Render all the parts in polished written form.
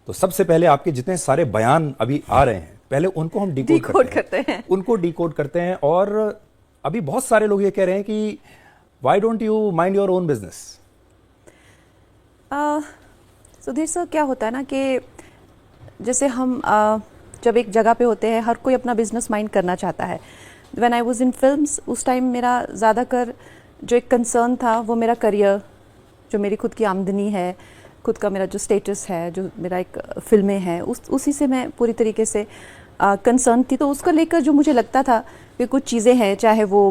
तो सबसे पहले आपके जितने सारे बयान अभी आ रहे हैं, पहले उनको हम डिकोड करते हैं, उनको डिकोड करते हैं। और अभी बहुत सारे लोग ये कह रहे हैं कि why don't you mind your own business. Sudhir sir, क्या होता है ना कि जैसे हम जब एक जगह पे होते हैं, हर कोई अपना बिजनेस माइंड करना चाहता है। When I was in films, उस टाइम मेरा ज़्यादातर जो एक कंसर्न था वो मेरा करियर, जो मेरी खुद की आमदनी है, खुद का मेरा जो स्टेटस है, जो मेरा एक फिल्में हैं, उसी से मैं पूरी तरीके से कंसर्न थी। तो उसको लेकर जो मुझे लगता था कि कुछ चीज़ें हैं, चाहे वो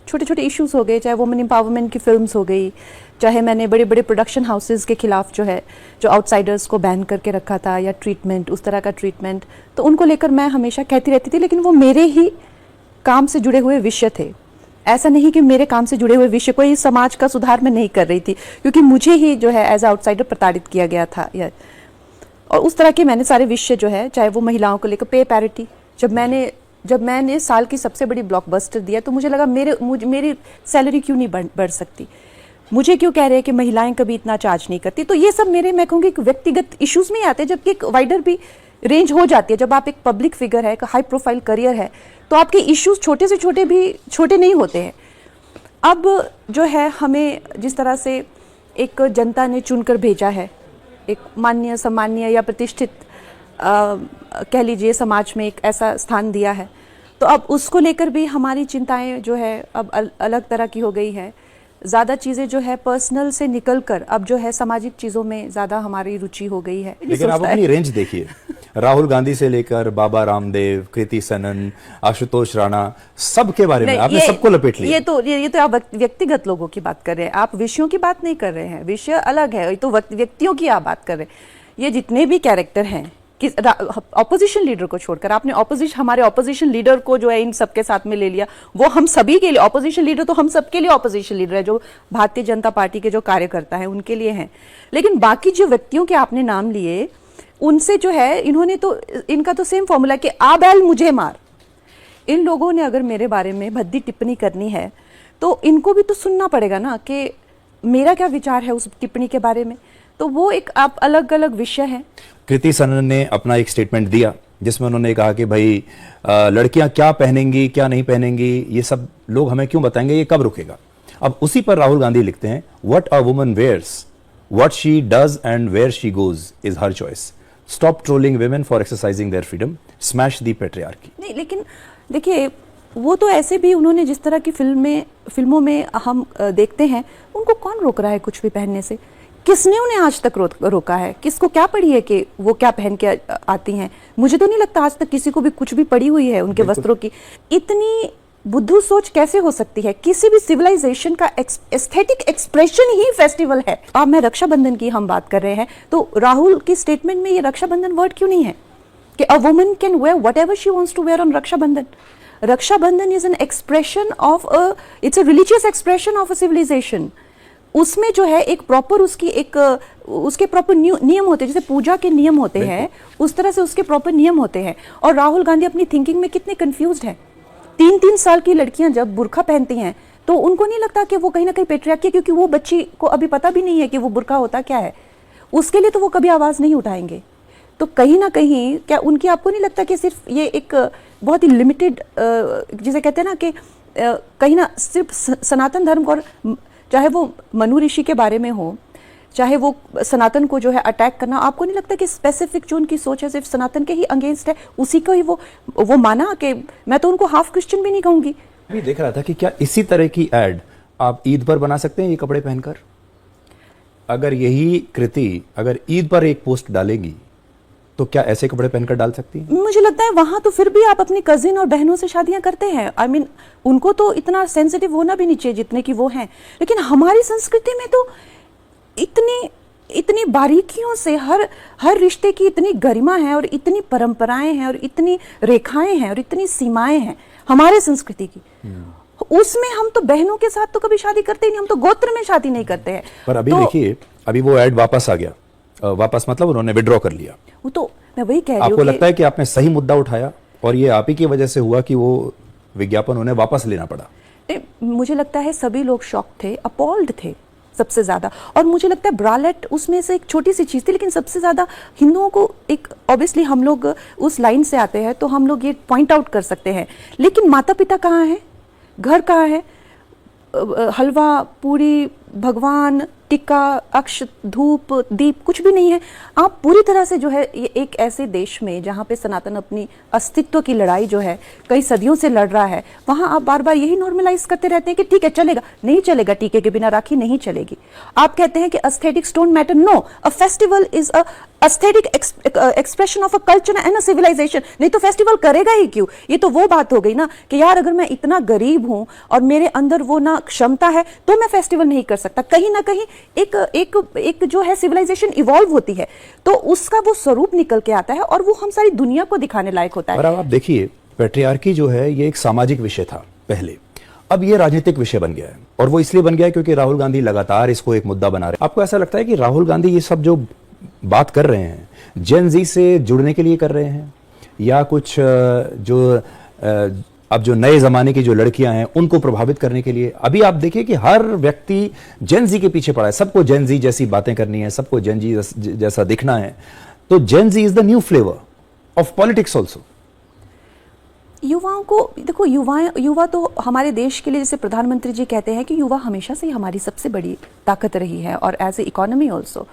छोटे छोटे इश्यूज हो गए, चाहे वुमेन एम्पावरमेंट की फिल्म्स हो गई, चाहे मैंने बड़े बड़े प्रोडक्शन हाउसेस के खिलाफ जो है, जो आउटसाइडर्स को बैन करके रखा था, या ट्रीटमेंट, उस तरह का ट्रीटमेंट, तो उनको लेकर मैं हमेशा कहती रहती थी। लेकिन वो मेरे ही काम से जुड़े हुए विषय थे। ऐसा नहीं कि मेरे काम से जुड़े हुए विषय को, इस समाज का सुधार मैं नहीं कर रही थी, क्योंकि मुझे ही जो है एज आउटसाइडर प्रताड़ित किया गया था। और उस तरह के मैंने सारे विषय जो है, चाहे वो महिलाओं को लेकर पे पैरिटी, जब मैंने साल की सबसे बड़ी ब्लॉकबस्टर दिया, तो मुझे लगा मेरी सैलरी क्यों नहीं बढ़ सकती, मुझे क्यों कह रहे हैं कि महिलाएं कभी इतना चार्ज नहीं करती। तो ये सब मेरे, मैं कहूँगी, व्यक्तिगत इश्यूज में आते हैं, जबकि एक वाइडर भी रेंज हो जाती है। जब आप एक पब्लिक फिगर है, एक हाई प्रोफाइल करियर है, तो आपके इश्यूज छोटे से छोटे भी छोटे नहीं होते हैं। अब जो है, हमें जिस तरह से एक जनता ने चुनकर भेजा है, एक मान्य, सम्मान्य या प्रतिष्ठित कह लीजिए समाज में एक ऐसा स्थान दिया है, तो अब उसको लेकर भी हमारी चिंताएं जो है अब अलग तरह की हो गई है। ज़्यादा चीज़ें जो है पर्सनल से निकलकर अब जो है सामाजिक चीज़ों में ज़्यादा हमारी रुचि हो गई है। लेकिन आप अपनी रेंज देखिए, राहुल गांधी से लेकर बाबा रामदेव, कृति सनन, आशुतोष राणा, सबके बारे में आपने सबको लपेट लिया। ये तो आप व्यक्तिगत लोगों की बात कर रहे हैं, आप विषयों की बात नहीं कर रहे हैं। विषय अलग है, ये तो व्यक्तियों की आप बात कर रहे हैं। ये जितने भी कैरेक्टर हैं, ऑपोजिशन लीडर को छोड़कर, आपने हमारे ऑपोजिशन लीडर को जो है इन सबके साथ में ले लिया। वो हम सभी के लिए ऑपोजिशन लीडर, तो हम सबके लिए ऑपोजिशन लीडर है, जो भारतीय जनता पार्टी के जो कार्यकर्ता हैं उनके लिए हैं। लेकिन बाकी जो व्यक्तियों के आपने नाम लिए, उनसे जो है, इन्होंने तो, इनका तो सेम फॉर्मूला कि आ बैल मुझे मार। इन लोगों ने अगर मेरे बारे में भद्दी टिप्पणी करनी है, तो इनको भी तो सुनना पड़ेगा ना कि मेरा क्या विचार है उस टिप्पणी के बारे में। तो वो एक आप अलग अलग विषय है। कृति सनन ने अपना एक स्टेटमेंट दिया जिसमें उन्होंने कहा कि भाई लड़कियां क्या पहनेंगी, क्या नहीं पहनेंगी, ये सब लोग हमें क्यों बताएंगे, ये कब रुकेगा। अब उसी पर राहुल गांधी लिखते हैं, what a woman wears, what she does and where she goes is her choice, stop trolling women for exercising their freedom, smash the patriarchy. नहीं, लेकिन देखिए, वो तो ऐसे भी उन्होंने जिस तरह की फिल्मों में हम देखते हैं, उनको कौन रोक रहा है कुछ भी पहनने से? किसने उन्हें आज तक रोका है? किसको क्या पड़ी है कि वो क्या पहन के आती हैं? मुझे तो नहीं लगता आज तक किसी को भी कुछ भी पड़ी हुई है उनके वस्त्रों की। इतनी बुद्धू सोच कैसे हो सकती है? किसी भी सिविलाइजेशन का एस्थेटिक एक्सप्रेशन ही फेस्टिवल है। अब मैं रक्षाबंधन की हम बात कर रहे हैं, तो राहुल की स्टेटमेंट में ये रक्षाबंधन वर्ड क्यों नहीं है कि a woman can wear whatever she wants to wear on Rakshabandhan? Rakshabandhan is an expression of it's a religious expression of a civilization. उसमें जो है एक प्रॉपर उसके प्रॉपर नियम होते हैं, जैसे पूजा के नियम होते हैं, उस तरह से उसके प्रॉपर नियम होते हैं। और राहुल गांधी अपनी थिंकिंग में कितने कंफ्यूज्ड हैं। 3-3 साल की लड़कियां जब बुर्का पहनती हैं, तो उनको नहीं लगता कि वो कहीं ना कहीं पेट्रियार्की है, क्योंकि वो बच्ची को अभी पता भी नहीं है कि वो बुर्का होता क्या है। उसके लिए तो वो कभी आवाज नहीं उठाएंगे। तो कहीं ना कहीं क्या उनकी, आपको नहीं लगता कि सिर्फ ये एक बहुत ही लिमिटेड, जिसे कहते हैं ना कि कहीं ना सिर्फ सनातन धर्म, और चाहे वो मनु ऋषि के बारे में हो, चाहे वो सनातन को जो है अटैक करना, आपको नहीं लगता कि स्पेसिफिक जो उनकी सोच है सिर्फ सनातन के ही अगेंस्ट है, उसी को ही वो माना कि मैं तो उनको हाफ क्रिश्चियन भी नहीं कहूंगी। भी देख रहा था कि क्या इसी तरह की एड आप ईद पर बना सकते हैं ये कपड़े पहनकर? अगर यही कृति अगर ईद पर एक पोस्ट डालेगी तो क्या ऐसे कपड़े पहनकर डाल सकती है? मुझे लगता है वहां तो फिर भी आप अपनी कजिन और बहनों से शादियां करते हैं। आई मीन उनको तो इतना सेंसिटिव होना भी नहीं चाहिए जितने की वो हैं। लेकिन हमारी संस्कृति में तो इतनी बारीकियों से हर रिश्ते की इतनी गरिमा है, और इतनी परंपराएं हैं, और इतनी रेखाएं हैं, और इतनी सीमाएं हैं हमारे संस्कृति की। उसमें हम तो बहनों के साथ तो कभी शादी करते ही नहीं, हम तो गोत्र में शादी नहीं करते हैं। पर अभी देखिए, अभी वो एड वापस आ गया, वापस मतलब उन्होंने विड्रॉ कर लिया। वो तो मैं वही कह रही हूं। आपको लगता है कि आपने सही मुद्दा उठाया और ये आप ही की वजह से हुआ कि वो विज्ञापन उन्हें वापस लेना पड़ा? मुझे लगता है सभी लोग शॉक थे, अपॉल्ड थे सबसे ज्यादा। और मुझे लगता है ब्रालेट उसमें से एक छोटी सी चीज थी, लेकिन सबसे ज्यादा हिंदुओं को एक, ऑब्वियसली हम लोग उस लाइन से आते हैं तो हम लोग ये पॉइंट आउट कर सकते हैं, लेकिन माता पिता कहाँ है, घर कहाँ है, हलवा पूरी, भगवान, टिक्का, अक्ष, धूप, दीप, कुछ भी नहीं है। आप पूरी तरह से जो है ये एक ऐसे देश में जहाँ पे सनातन अपनी अस्तित्व की लड़ाई जो है कई सदियों से लड़ रहा है, वहाँ आप बार बार यही नॉर्मलाइज करते रहते हैं कि ठीक है चलेगा, नहीं चलेगा, टीके के बिना राखी नहीं चलेगी। आप कहते हैं कि aesthetics don't matter, no, a festival is a aesthetic expression of a culture and a civilization. नहीं तो फेस्टिवल करेगा ही क्यों? ये तो वो बात हो गई ना कि यार अगर मैं इतना गरीब हूं और मेरे अंदर वो ना क्षमता है तो मैं फेस्टिवल नहीं कर सकता। कहीं ना कहीं एक जो है सिविलाइजेशन इवॉल्व होती है तो उसका वो स्वरूप निकल के आता है और वो हम सारी दुनिया को दिखाने लायक होता है। और अब आप देखिए, पैट्रियार्की जो है ये एक सामाजिक विषय था पहले, अब ये राजनीतिक विषय बन गया है। और वो इसलिए बन गया है क्योंकि राहुल गांधी लगातार इसको एक मुद्दा बना रहे हैं। आपको ऐसा लगता है कि राहुल गांधी ये सब जो बात कर रहे हैं जेन जी से जुड़ने के लिए कर रहे हैं, या कुछ अब जो नए जमाने की जो लड़कियां हैं उनको प्रभावित करने के लिए? अभी आप देखिए कि हर व्यक्ति जेन जी के पीछे पड़ा है, सबको जेन जी जैसी बातें करनी है, सबको जेन जी जैसा दिखना है। तो Gen Z is the new flavour of politics also. युवाओं को देखो, युवा तो हमारे देश के लिए, जैसे प्रधानमंत्री जी कहते हैं कि युवा हमेशा से ही हमारी सबसे बड़ी ताकत रही है, और एज ए इकोनॉमी ऑल्सो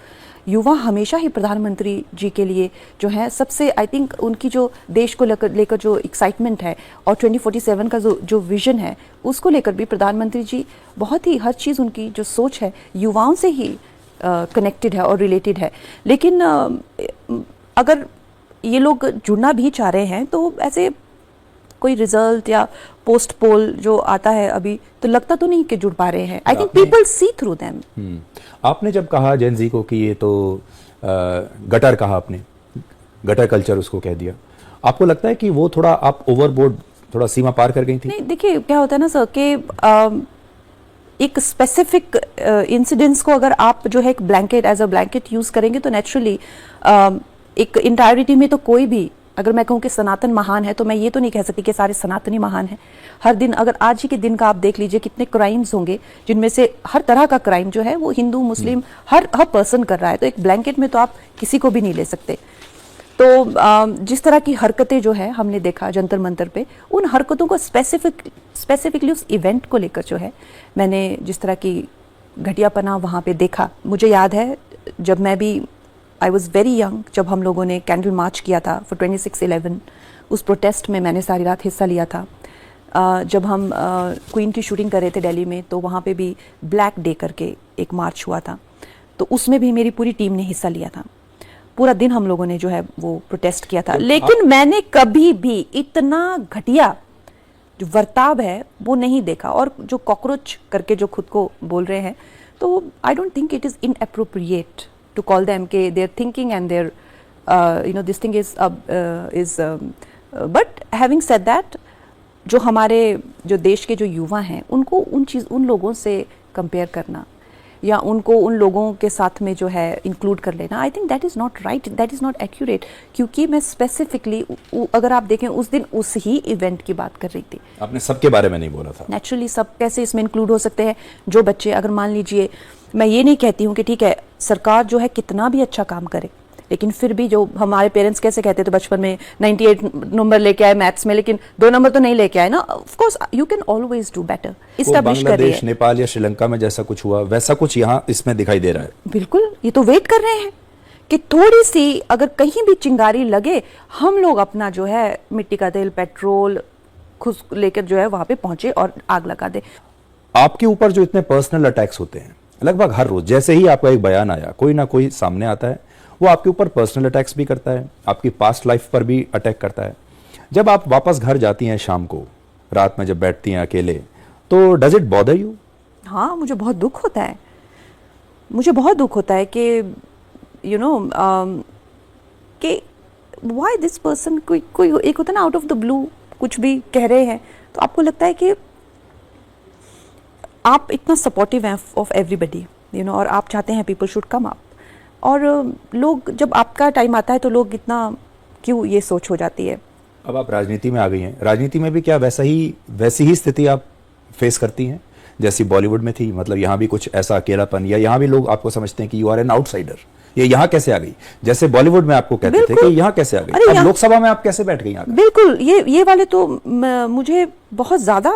युवा हमेशा ही प्रधानमंत्री जी के लिए जो है सबसे, आई थिंक उनकी जो देश को लेकर जो एक्साइटमेंट है और 2047 का जो विजन है उसको लेकर भी प्रधानमंत्री जी बहुत ही, हर चीज़ उनकी जो सोच है युवाओं से ही कनेक्टेड है और रिलेटेड है। लेकिन अगर ये लोग जुड़ना भी चाह रहे हैं तो ऐसे कोई रिजल्ट या पोस्ट पोल जो आता है अभी तो लगता तो नहीं कि जुड़ पा रहे हैं। I think people see through them. आपने जब कहा जेन जी को कि ये तो गटर कहा, आपने गटर कल्चर उसको कह दिया, आपको लगता है कि वो थोड़ा आप ओवरबोर्ड, थोड़ा सीमा पार कर गई थी? नहीं, देखिए क्या होता है ना सर कि एक स्पेसिफिक इंसिडेंट्स को अगर आप जो है एक blanket, as a blanket use करेंगे तो नेचुरली एक इंटायरिटी में तो कोई भी, अगर मैं कहूँ कि सनातन महान है तो मैं ये तो नहीं कह सकती कि सारे सनातनी महान हैं। हर दिन, अगर आज ही के दिन का आप देख लीजिए कितने क्राइम्स होंगे, जिनमें से हर तरह का क्राइम जो है वो हिंदू मुस्लिम हर पर्सन कर रहा है, तो एक ब्लैंकेट में तो आप किसी को भी नहीं ले सकते। तो जिस तरह की हरकतें जो है हमने देखा जंतर मंतर पे, उन हरकतों को स्पेसिफिकली उस इवेंट को लेकर जो है मैंने जिस तरह की घटियापना वहाँ पे देखा, मुझे याद है जब मैं भी, आई वॉज वेरी यंग, जब हम लोगों ने कैंडल मार्च किया था फॉर 26/11, उस प्रोटेस्ट में मैंने सारी रात हिस्सा लिया था। जब हम क्वीन की शूटिंग कर रहे थे दिल्ली में तो वहाँ पे भी ब्लैक डे करके एक मार्च हुआ था, तो उसमें भी मेरी पूरी टीम ने हिस्सा लिया था। पूरा दिन हम लोगों ने जो है वो प्रोटेस्ट किया था, लेकिन मैंने कभी भी इतना घटिया जो बर्ताव है वो नहीं देखा। और जो कॉकरोच करके जो खुद को बोल रहे हैं, तो I don't think it is inappropriate to call them ke they're thinking and they're this thing is but having said that, जो हमारे जो देश के जो युवा हैं उनको उन लोगों से कंपेयर करना या उनको उन लोगों के साथ में जो है इंक्लूड कर लेना, I think that is not right, that is not accurate. क्योंकि मैं स्पेसिफिकली अगर आप देखें उस दिन उस ही इवेंट की बात कर रही थी। आपने सबके बारे में नहीं बोला था। नेचुरली सब कैसे इसमें इंक्लूड हो सकते हैं? जो बच्चे, अगर मान लीजिए, मैं ये नहीं कहती हूँ कि ठीक है सरकार जो है कितना भी अच्छा काम करे, लेकिन फिर भी जो हमारे पेरेंट्स कैसे कहते थे बचपन में 98 नंबर लेके आए मैथ्स में, लेकिन 2 नंबर तो नहीं लेके आए ना। Of course you can always do better. Establish कर रही है। नेपाल या श्रीलंका में जैसा कुछ हुआ वैसा कुछ यहाँ इसमें दिखाई दे रहा है। बिल्कुल, ये तो वेट कर रहे हैं कि थोड़ी सी अगर कहीं भी चिंगारी लगे, हम लोग अपना जो है मिट्टी का तेल, पेट्रोल खुद लेकर जो है वहां पे पहुंचे और आग लगा दे। आपके ऊपर जो इतने पर्सनल अटैक्स होते हैं लगभग हर रोज, जैसे ही आपका एक बयान आया कोई ना कोई सामने आता है, वो आपके ऊपर पर्सनल अटैक्स भी करता है, आपकी पास्ट लाइफ पर भी अटैक करता है। जब आप वापस घर जाती हैं शाम को, रात में जब बैठती हैं अकेले, तो डज इट बॉदर यू? हाँ, मुझे बहुत दुख होता है। मुझे बहुत दुख होता है कि कि व्हाई दिस पर्सन, कोई एक होता है ना आउट ऑफ द ब्लू कुछ भी कह रहे हैं, तो आपको लगता है कि आप इतना सपोर्टिव हैं ऑफ एवरीबडी, और आप चाहते हैं पीपल शुड कम अप, और लोग, जब आपका टाइम आता है तो लोग इतना क्यों, ये सोच हो जाती है। अब आप राजनीति में आ गई हैं, राजनीति में भी क्या वैसी ही स्थिति आप फेस करती हैं जैसी बॉलीवुड में थी, मतलब यहाँ भी कुछ ऐसा अकेलापन, या यहाँ भी लोग आपको समझते हैं कि यू आर एन आउटसाइडर, ये यहाँ कैसे आ गई? जैसे बॉलीवुड में आपको कहते थे कि यहाँ कैसे आ गई, अब लोकसभा में आप कैसे बैठ गई? बिल्कुल, ये वाले तो मुझे बहुत ज्यादा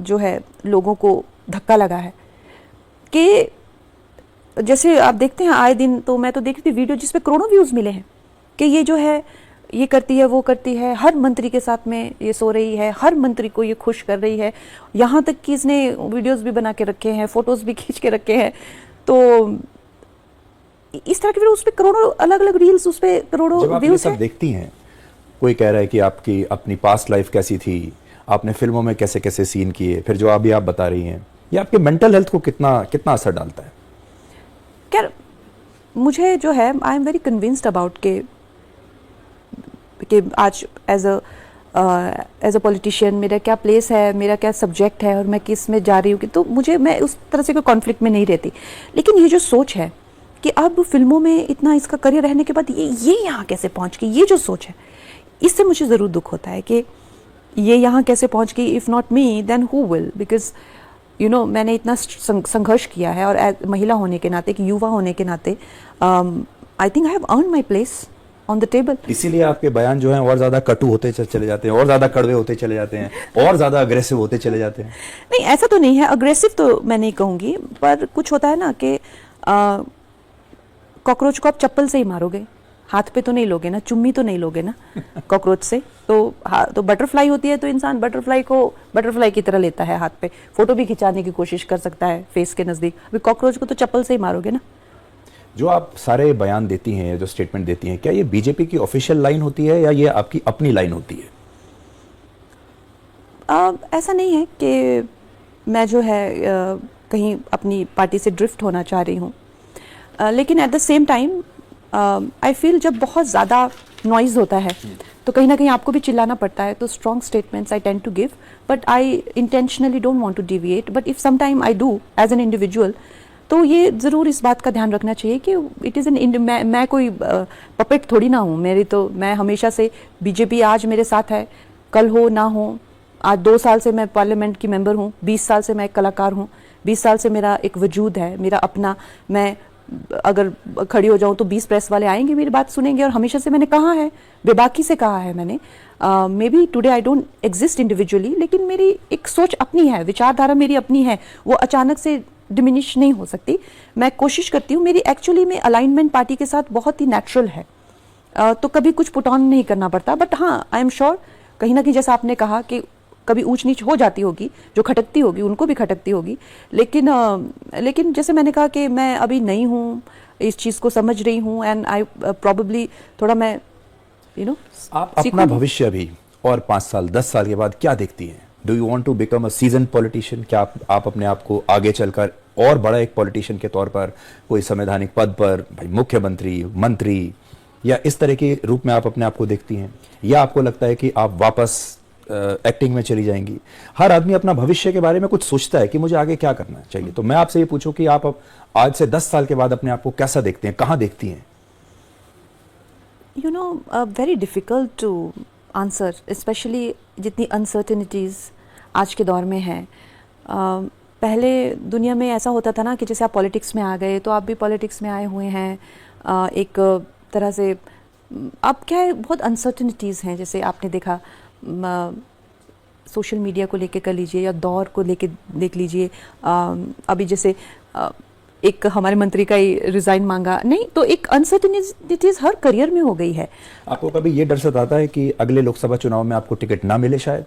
जो है लोगों को धक्का लगा है कि जैसे आप देखते हैं आए दिन, तो मैं तो देख रही थी वीडियो जिसपे करोड़ों व्यूज मिले हैं कि ये जो है ये करती है, वो करती है, हर मंत्री के साथ में ये सो रही है, हर मंत्री को ये खुश कर रही है, यहाँ तक कि इसने वीडियोस भी बना के रखे हैं, फोटोज भी खींच के रखे हैं। तो इस तरह के उस पे करोड़ों अलग अलग रील्स, उस पे करोड़ों व्यूज सब देखती हैं। कोई कह रहा है कि आपकी अपनी पास्ट लाइफ कैसी थी, आपने फिल्मों में कैसे कैसे सीन किए, फिर जो अभी आप बता रही हैं, ये आपके मेंटल हेल्थ को कितना कितना असर डालता है? क्या मुझे जो है, I am very convinced about के आज एज अ पॉलिटिशियन मेरा क्या प्लेस है, मेरा क्या सब्जेक्ट है और मैं किस में जा रही हूँ, तो मैं उस तरह से कोई कॉन्फ्लिक्ट में नहीं रहती। लेकिन ये जो सोच है कि अब फिल्मों में इतना इसका करियर रहने के बाद ये यहाँ कैसे पहुँच गई, ये जो सोच है, इससे मुझे ज़रूर दुख होता है कि ये यहाँ कैसे पहुँच गई। If not me then who will, because मैंने इतना संघर्ष किया है, और महिला होने के नाते, एक युवा होने के नाते, I think I have earn my place on the table. इसीलिए आपके बयान जो हैं और ज्यादा कटु होते चले जाते हैं, और ज्यादा कड़वे होते चले जाते हैं, और ज्यादा अग्रेसिव होते चले जाते हैं। नहीं, ऐसा तो नहीं है, अग्रेसिव तो मैं नहीं कहूँगी, पर कुछ होता है ना कि कॉकरोच को आप चप्पल से ही मारोगे, हाथ पे तो नहीं लोगे ना, चुम्मी तो नहीं लोगे ना कॉकरोच से। तो हाँ, तो बटरफ्लाई होती है तो इंसान बटरफ्लाई को बटरफ्लाई की तरह लेता है हाथ पे, फोटो भी खिंचाने की कोशिश कर सकता है फेस के नज़दीक। अभी कॉकरोच को तो चप्पल से ही मारोगे ना। जो आप सारे बयान देती हैं, जो स्टेटमेंट देती हैं, क्या ये बीजेपी की ऑफिशियल लाइन होती है या ये आपकी अपनी लाइन होती है? ऐसा नहीं है कि मैं जो है कहीं अपनी पार्टी से ड्रिफ्ट होना चाह रही हूँ, लेकिन at the same time I feel जब बहुत ज़्यादा नॉइज़ होता है तो कहीं ना कहीं आपको भी चिल्लाना पड़ता है, तो strong statements I tend to give, but I intentionally don't want to deviate, but if some time I do as an individual, तो ये ज़रूर इस बात का ध्यान रखना चाहिए कि इट इज़ एन मैं कोई पपेट थोड़ी ना हूँ। मैं हमेशा से, बीजेपी आज मेरे साथ है, कल हो ना हो, आज 2 साल से मैं पार्लियामेंट की मेंबर हूँ, 20 साल से मैं एक कलाकार हूँ, 20 साल से मेरा एक वजूद है, मेरा अपना, मैं अगर खड़ी हो जाऊं तो 20 प्रेस वाले आएंगे, मेरी बात सुनेंगे, और हमेशा से मैंने कहा है, बेबाकी से कहा है मैंने, may be today I don't exist individually, लेकिन मेरी एक सोच अपनी है, विचारधारा मेरी अपनी है, वो अचानक से डिमिनिश नहीं हो सकती। मैं कोशिश करती हूँ, मेरी एक्चुअली में अलाइनमेंट पार्टी के साथ बहुत ही नेचुरल है, तो कभी कुछ पुट ऑन नहीं करना पड़ता। बट हाँ, आई एम श्योर कहीं ना कहीं, जैसा आपने कहा कि कभी ऊंच नीच हो जाती होगी, जो खटकती होगी उनको भी खटकती होगी, लेकिन जैसे मैंने कहा कि मैं अभी नई हूँ, इस चीज़ को समझ रही हूँ, एंड आई प्रॉबेबली थोड़ा मैं आप अपना भविष्य अभी और 5 साल 10 साल के बाद क्या देखती हैं? Do you want to become a season politician? क्या आप अपने आप को आगे चलकर और बड़ा एक पॉलिटिशियन के तौर पर कोई संवैधानिक पद पर, भाई मुख्यमंत्री, मंत्री, या इस तरह के रूप में आप अपने आप को देखती हैं, या आपको लगता है कि आप वापस एक्टिंग में चली जाएंगी? हर आदमी अपना भविष्य के बारे में कुछ सोचता है कि मुझे आगे क्या करना चाहिए। तो मैं आपसे ये पूछूं कि आप आज से 10 साल के बाद अपने आप को कैसा देखते हैं, कहाँ देखती हैं? Very difficult to answer, specially जितनी अनसर्टेनिटीज़ आज के दौर में है। पहले दुनिया में ऐसा होता था ना कि जैसे आप पॉलिटिक्स में आ गए तो आप भी पॉलिटिक्स में आए हुए हैं, एक तरह से अब क्या है, बहुत अनसर्टेनिटीज़ हैं। जैसे आपने देखा सोशल मीडिया को लेके कर लीजिए, या दौर को लेके देख लीजिए, अभी जैसे एक हमारे मंत्री का ही रिजाइन मांगा, नहीं तो एक अनसर्टेनिटीज हर करियर में हो गई है। आपको कभी ये डर सताता है कि अगले लोकसभा चुनाव में आपको टिकट ना मिले शायद?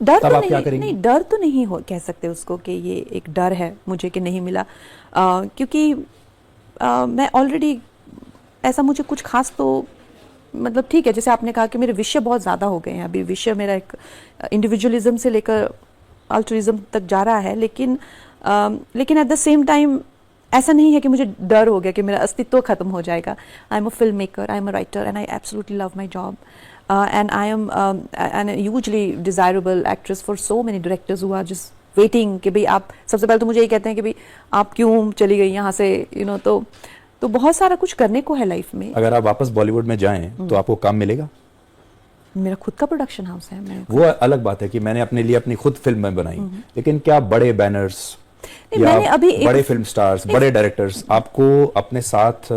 डर तो नहीं, डर तो नहीं हो कह सकते उसको कि ये एक डर है मुझे कि नहीं मिला, क्योंकि मैं ऑलरेडी ऐसा, मुझे कुछ खास तो मतलब ठीक है, जैसे आपने कहा कि मेरे विषय बहुत ज़्यादा हो गए हैं, अभी विषय मेरा एक इंडिविजुअलिज्म से लेकर अल्ट्रुइज्म तक जा रहा है, लेकिन एट द सेम टाइम ऐसा नहीं है कि मुझे डर हो गया कि मेरा अस्तित्व खत्म हो जाएगा। I am a film maker, I am a writer, and I absolutely love my job, and I am an hugely desirable actress for so many directors who are just waiting कि भाई आप, सबसे पहले तो मुझे ये कहते हैं कि भाई आप क्यों चली गई यहाँ से, तो बहुत सारा कुछ करने को है लाइफ में। अगर आप वापस बॉलीवुड में जाएं तो आपको काम मिलेगा? मेरा खुद का प्रोडक्शन हाउस है। मैं वो अलग बात है कि मैंने अपने लिए अपनी खुद फिल्म में बनाई, लेकिन क्या बड़े बैनर्स या मैंने अभी बड़े फिल्म स्टार्स, बड़े डायरेक्टर्स आपको अपने साथ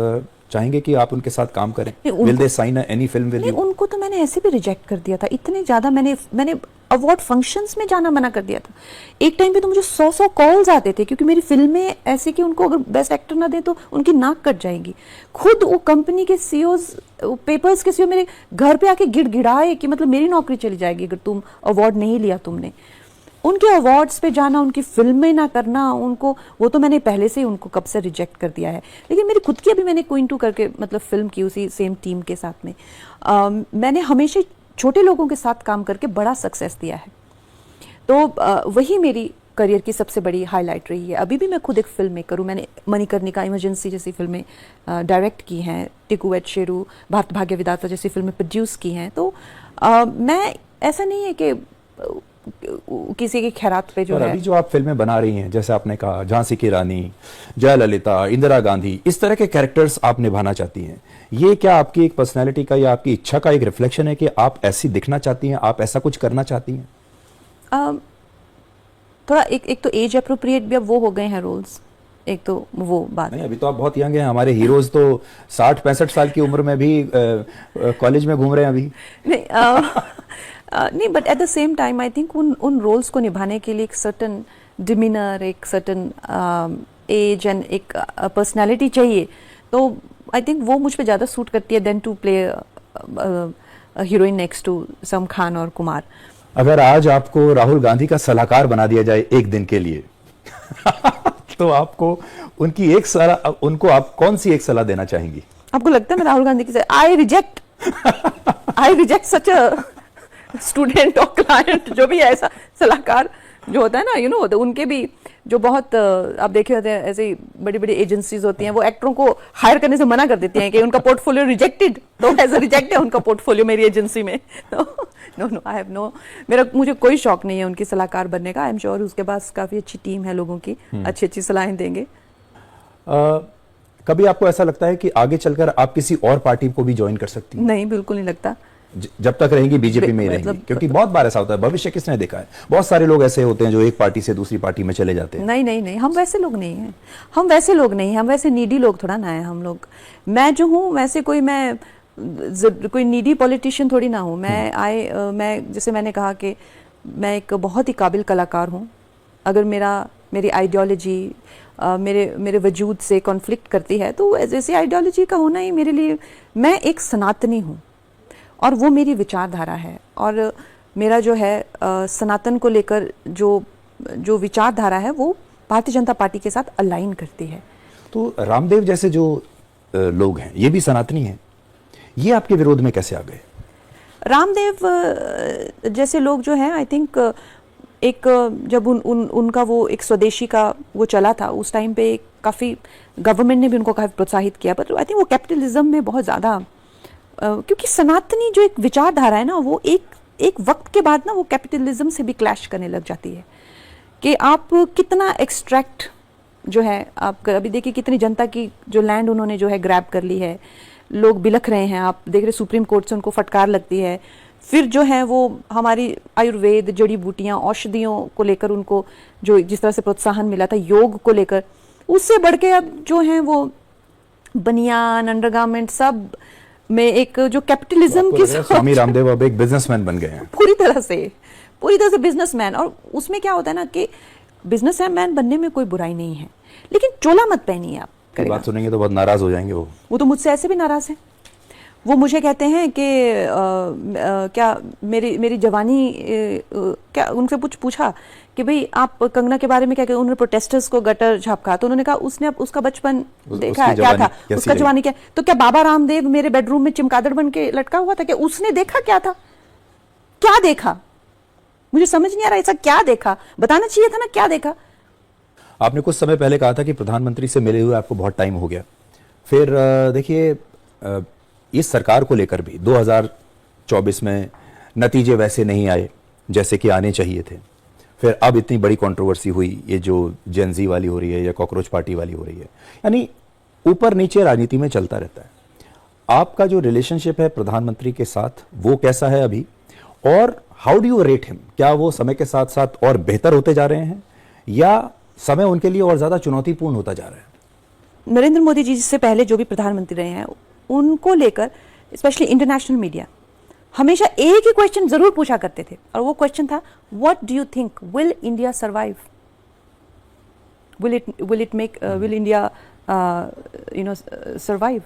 चाहेंगे कि आप उनके साथ काम करें? Will they sign any film with नहीं, यू? उनको तो मैंने ऐसे भी रिजेक्ट कर दिया था। इतने ज्यादा मैंने अवार्ड फंक्शंस में जाना मना कर दिया था। एक टाइम पे तो मुझे 100 कॉल्स आते थे, क्योंकि मेरी फिल्में ऐसे कि उनको अगर बेस्ट एक्टर ना दे तो उनकी नाक कट जाएगी। खुद वो कंपनी के सीईओज, पेपर्स के सीईओ मेरे घर पे आके गिड़गिड़ाए कि मतलब मेरी नौकरी चली जाएगी अगर तुम अवार्ड नहीं लिया तुमने। उनके अवार्ड्स पे जाना, उनकी फिल्में ना करना, उनको वो तो मैंने पहले से ही उनको कब से रिजेक्ट कर दिया है। लेकिन मेरी खुद की अभी मैंने क्वीन 2 करके मतलब फिल्म की उसी सेम टीम के साथ में। मैंने हमेशा छोटे लोगों के साथ काम करके बड़ा सक्सेस दिया है, तो वही मेरी करियर की सबसे बड़ी हाईलाइट रही है। अभी भी मैं खुद एक फिल्म मेकर हूँ। मैंने मणिकर्णिका, इमरजेंसी जैसी फिल्में डायरेक्ट की हैं, टिकू एट शेरू, भारत भाग्य विधाता जैसी फिल्में प्रोड्यूस की हैं। तो मैं, ऐसा नहीं है कि किसी की खैरात पे जो और है। अभी जो आप फिल्में बना रही हैं, जैसे आपने कहा झांसी की रानी, जयललिता, इंदिरा गांधी, इस तरह के कैरेक्टर्स आप निभाना चाहती हैं, ये क्या आपकी एक पर्सनैलिटी का या आपकी इच्छा का एक रिफ्लेक्शन है कि आप ऐसी दिखना चाहती हैं, आप ऐसा कुछ करना चाहती हैं? थोड़ा एक तो एज अप्रोप्रिएट भी अब वो हो गए हैं रोल्स, एक तो वो बात नहीं, अभी तो आप बहुत यंग हैं। हमारे हीरोज तो 60-65 साल की उम्र में भी कॉलेज में घूम रहे हैं अभी। नहीं, but at the same time I think उन रोल्स को निभाने के लिए एक सर्टन डिमीनर, एक सर्टन एज एंड एक पर्सनालिटी चाहिए। तो आई थिंक वो मुझ पे ज़्यादा सूट करती है then to play heroine next to some Khan और कुमार। अगर आज आपको राहुल गांधी का सलाहकार बना दिया जाए एक दिन के लिए तो आपको उनकी एक सलाह, उनको आप कौन सी एक सलाह देना चाहेंगी? आपको लगता है मैं राहुल गांधी की I reject such a student और क्लाइंट, जो भी ऐसा सलाहकार जो होता है ना, यू नो, उनके भी जो बहुत आप देखे होते हैं ऐसे बड़ी बड़ी एजेंसीज होती हैं, वो एक्टरों को हायर करने से मना कर देती हैं कि उनका पोर्टफोलियो रिजेक्टेड, तो ऐसा रिजेक्ट है उनका पोर्टफोलियो मेरी एजेंसी में। तो नो आई हैव नो, मुझे कोई शौक नहीं है उनकी सलाहकार बनने का। आई एम श्योर उसके पास काफी अच्छी टीम है लोगों की, अच्छी अच्छी सलाहें देंगे। कभी आपको ऐसा लगता है कि आगे चलकर आप किसी और पार्टी को भी ज्वाइन कर सकती हैं? नहीं, बिल्कुल नहीं लगता। जब तक रहेंगी बीजेपी में ही रहेंगी? क्योंकि बहुत बार ऐसा होता है, भविष्य किसने देखा है, बहुत सारे लोग ऐसे होते हैं जो एक पार्टी से दूसरी पार्टी में चले जाते हैं। नहीं, हम वैसे लोग नहीं हैं। हम वैसे नीडी लोग थोड़ा ना है हम लोग। मैं जो हूँ वैसे कोई नीडी पॉलिटिशियन थोड़ी ना हूँ। मैं जैसे मैंने कहा कि मैं एक बहुत ही काबिल कलाकार हूँ। अगर मेरी आइडियोलॉजी मेरे वजूद से कॉन्फ्लिक्ट करती है तो ऐसी आइडियोलॉजी का होना ही मेरे लिए, मैं एक सनातनी हूँ और वो मेरी विचारधारा है। और मेरा जो है सनातन को लेकर जो विचारधारा है वो भारतीय जनता पार्टी के साथ अलाइन करती है। तो रामदेव जैसे जो लोग हैं ये भी सनातनी हैं, ये आपके विरोध में कैसे आ गए? रामदेव जैसे लोग जो हैं, आई थिंक एक जब उनका वो एक स्वदेशी का वो चला था, उस टाइम पे काफ़ी गवर्नमेंट ने भी उनको काफ़ी प्रोत्साहित किया। पर आई थिंक वो कैपिटलिज्म में बहुत ज़्यादा, क्योंकि सनातनी जो एक विचारधारा है ना, वो एक वक्त के बाद ना वो कैपिटलिज्म से भी क्लैश करने लग जाती है कि आप कितना एक्सट्रैक्ट जो है, आप अभी देखिए कितनी जनता की जो लैंड उन्होंने जो है ग्रैब कर ली है, लोग बिलख रहे हैं। आप देख रहे सुप्रीम कोर्ट से उनको फटकार लगती है। फिर जो है वो हमारी आयुर्वेद, जड़ी बूटियाँ, औषधियों को लेकर उनको जो जिस तरह से प्रोत्साहन मिला था योग को लेकर, उससे बढ़ के अब जो है वो बनियान, अंडरगारमेंट सब में एक जो कैपिटलिज्म की स्वामी रामदेव अब एक बिजनेसमैन बन गए हैं पूरी तरह से बिजनेसमैन। और उसमें क्या होता है ना कि बिजनेसमैन बनने में कोई बुराई नहीं है, लेकिन चोला मत पहनिए आप। बात सुनेंगे तो बहुत नाराज हो जाएंगे वो तो मुझसे ऐसे भी नाराज है। वो मुझे कहते हैं कि क्या मेरी जवानी क्या उनसे पूछा कि भाई आप कंगना के बारे में क्या कहते, उन्होंने प्रोटेस्टर्स को गटर झपका, तो उन्होंने कहा उसने उसका बचपन देखा, क्या था उसका जवानी क्या, तो क्या बाबा रामदेव मेरे बेडरूम में चिमकादड़ बन के लटका हुआ था? क्या उसने देखा? क्या था, क्या देखा? मुझे समझ नहीं आ रहा ऐसा क्या देखा, बताना चाहिए था ना क्या देखा। आपने कुछ समय पहले कहा था कि प्रधानमंत्री से मिले हुए आपको बहुत टाइम हो गया। फिर देखिए इस सरकार को लेकर भी 2024 में नतीजे वैसे नहीं आए जैसे कि आने चाहिए थे। फिर अब इतनी बड़ी कंट्रोवर्सी हुई, ये जो जेनजी वाली हो रही है या कॉकरोच पार्टी वाली हो रही है, यानी ऊपर नीचे राजनीति में चलता रहता है। आपका जो रिलेशनशिप है प्रधानमंत्री के साथ वो कैसा है अभी, और how do you rate him? क्या वो समय के साथ साथ और बेहतर होते जा रहे हैं या समय उनके लिए और ज्यादा चुनौतीपूर्ण होता जा रहा है? नरेंद्र मोदी जी से पहले जो भी प्रधानमंत्री रहे हैं उनको लेकर स्पेशली इंटरनेशनल मीडिया हमेशा एक ही क्वेश्चन जरूर पूछा करते थे, और वो क्वेश्चन था, what do you think, will India survive, will India survive?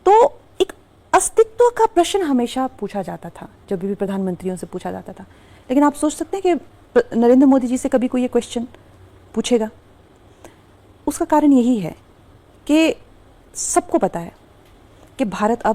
तो एक अस्तित्व का प्रश्न हमेशा पूछा जाता था जब भी प्रधानमंत्रियों से पूछा जाता था। लेकिन आप सोच सकते हैं कि नरेंद्र मोदी जी से कभी कोई ये क्वेश्चन पूछेगा? उसका कारण यही है कि सबको पता है कि भारत अब